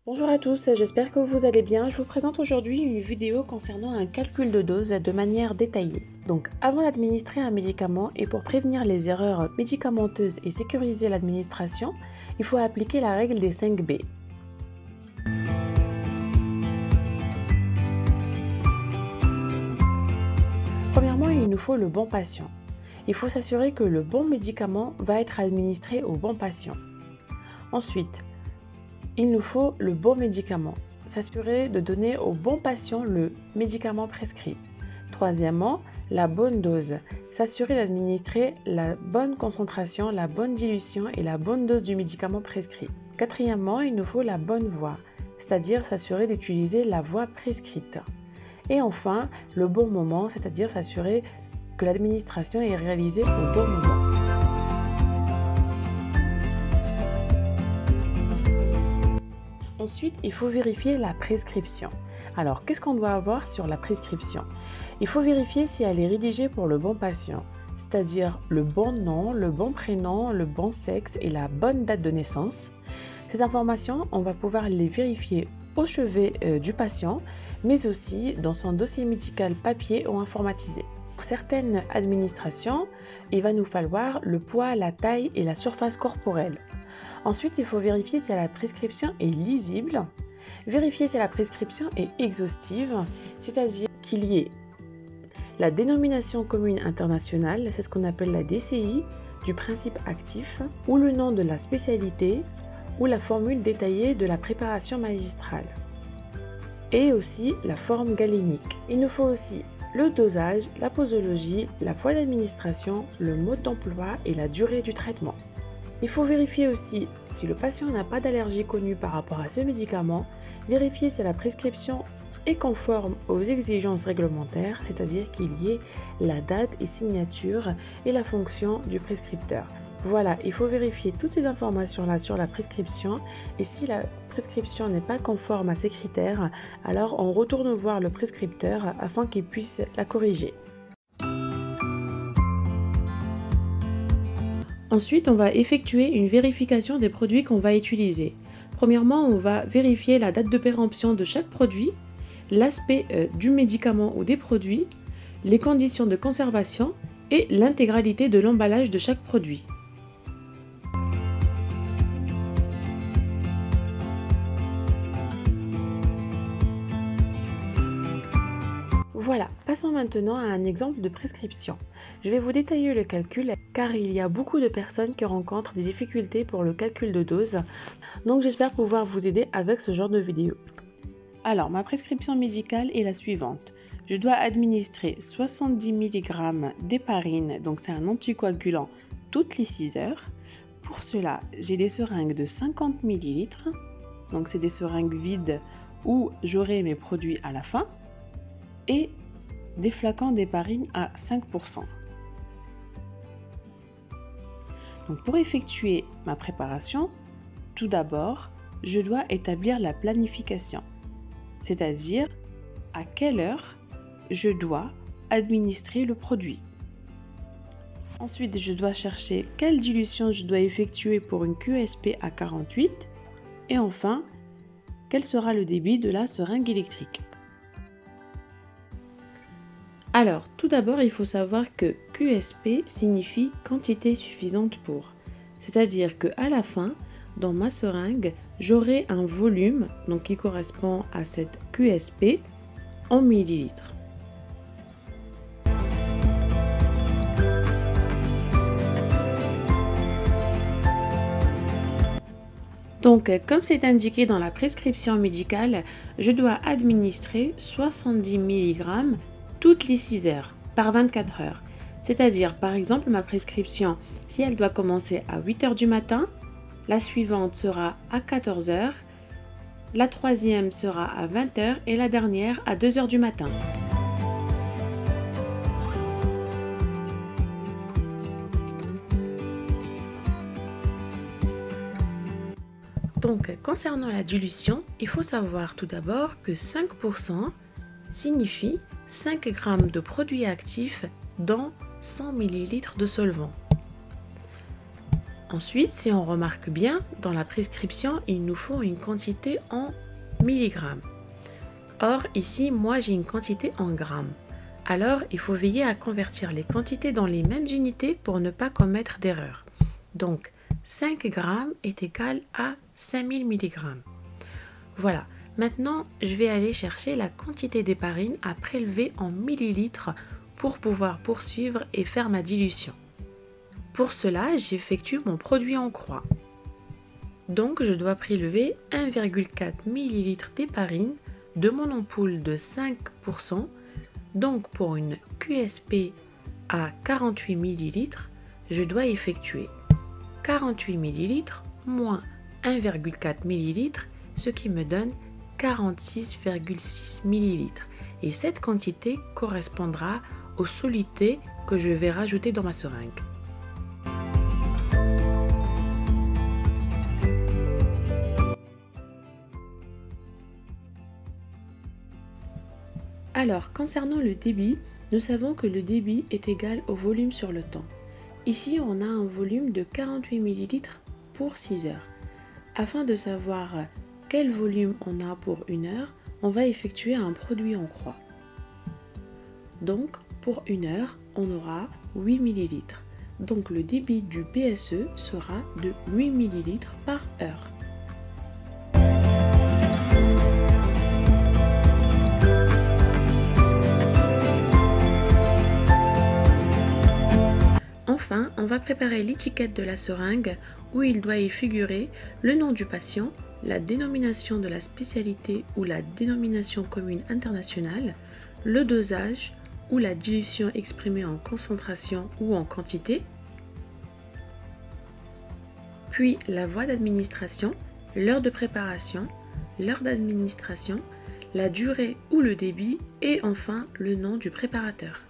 Bonjour à tous, j'espère que vous allez bien. Je vous présente aujourd'hui une vidéo concernant un calcul de dose de manière détaillée. Donc avant d'administrer un médicament et pour prévenir les erreurs médicamenteuses et sécuriser l'administration, il faut appliquer la règle des 5 B. Premièrement, il nous faut le bon patient. Il faut s'assurer que le bon médicament va être administré au bon patient. Ensuite, il nous faut le bon médicament. S'assurer de donner au bon patient le médicament prescrit. Troisièmement, la bonne dose. S'assurer d'administrer la bonne concentration, la bonne dilution et la bonne dose du médicament prescrit. Quatrièmement, il nous faut la bonne voie, c'est-à-dire s'assurer d'utiliser la voie prescrite. Et enfin, le bon moment, c'est-à-dire s'assurer que l'administration est réalisée au bon moment. Ensuite, il faut vérifier la prescription. Alors, qu'est-ce qu'on doit avoir sur la prescription? Il faut vérifier si elle est rédigée pour le bon patient, c'est-à-dire le bon nom, le bon prénom, le bon sexe et la bonne date de naissance. Ces informations, on va pouvoir les vérifier au chevet du patient, mais aussi dans son dossier médical papier ou informatisé. Pour certaines administrations, il va nous falloir le poids, la taille et la surface corporelle. Ensuite, il faut vérifier si la prescription est lisible, vérifier si la prescription est exhaustive, c'est-à-dire qu'il y ait la dénomination commune internationale, c'est ce qu'on appelle la DCI, du principe actif, ou le nom de la spécialité, ou la formule détaillée de la préparation magistrale, et aussi la forme galénique. Il nous faut aussi le dosage, la posologie, la voie d'administration, le mode d'emploi et la durée du traitement. Il faut vérifier aussi si le patient n'a pas d'allergie connue par rapport à ce médicament, vérifier si la prescription est conforme aux exigences réglementaires, c'est-à-dire qu'il y ait la date et signature et la fonction du prescripteur. Voilà, il faut vérifier toutes ces informations-là sur la prescription et si la prescription n'est pas conforme à ces critères, alors on retourne voir le prescripteur afin qu'il puisse la corriger. Ensuite, on va effectuer une vérification des produits qu'on va utiliser. Premièrement, on va vérifier la date de péremption de chaque produit, l'aspect du médicament ou des produits, les conditions de conservation et l'intégralité de l'emballage de chaque produit. Voilà, passons maintenant à un exemple de prescription. Je vais vous détailler le calcul car il y a beaucoup de personnes qui rencontrent des difficultés pour le calcul de dose, donc j'espère pouvoir vous aider avec ce genre de vidéo. Alors, ma prescription médicale est la suivante. Je dois administrer 70 mg d'héparine, donc c'est un anticoagulant, toutes les 6 heures. Pour cela, j'ai des seringues de 50 ml, donc c'est des seringues vides où j'aurai mes produits à la fin, et des flacons d'héparine à 5%. Donc pour effectuer ma préparation, tout d'abord, je dois établir la planification, c'est-à-dire à quelle heure je dois administrer le produit. Ensuite, je dois chercher quelle dilution je dois effectuer pour une QSP à 48 et enfin, quel sera le débit de la seringue électrique. Alors, tout d'abord, il faut savoir que QSP signifie quantité suffisante pour. C'est-à-dire qu'à la fin, dans ma seringue, j'aurai un volume donc qui correspond à cette QSP en millilitres. Donc, comme c'est indiqué dans la prescription médicale, je dois administrer 70 mg toutes les 6 heures, par 24 heures. C'est-à-dire, par exemple, ma prescription, si elle doit commencer à 8 heures du matin, la suivante sera à 14 heures, la troisième sera à 20 heures et la dernière à 2 heures du matin. Donc, concernant la dilution, il faut savoir tout d'abord que 5% signifie 5 g de produits actifs dans 100 ml de solvant. Ensuite, si on remarque bien, dans la prescription, il nous faut une quantité en milligrammes. Or, ici, moi, j'ai une quantité en grammes. Alors, il faut veiller à convertir les quantités dans les mêmes unités pour ne pas commettre d'erreur. Donc, 5 grammes est égal à 5000 mg. Voilà, maintenant, je vais aller chercher la quantité d'héparine à prélever en millilitres pour pouvoir poursuivre et faire ma dilution. Pour cela, j'effectue mon produit en croix. Donc, je dois prélever 1,4 ml d'héparine de mon ampoule de 5%. Donc, pour une QSP à 48 ml, je dois effectuer 48 ml moins 1,4 ml, ce qui me donne 46,6 ml. Et cette quantité correspondra aux solutés que je vais rajouter dans ma seringue. Alors, concernant le débit, nous savons que le débit est égal au volume sur le temps. Ici, on a un volume de 48 ml pour 6 heures. Afin de savoir quel volume on a pour 1 heure, on va effectuer un produit en croix. Donc, pour 1 heure, on aura 8 ml. Donc, le débit du PSE sera de 8 ml par heure. Enfin, on va préparer l'étiquette de la seringue où il doit y figurer le nom du patient, la dénomination de la spécialité ou la dénomination commune internationale, le dosage ou la dilution exprimée en concentration ou en quantité, puis la voie d'administration, l'heure de préparation, l'heure d'administration, la durée ou le débit et enfin le nom du préparateur.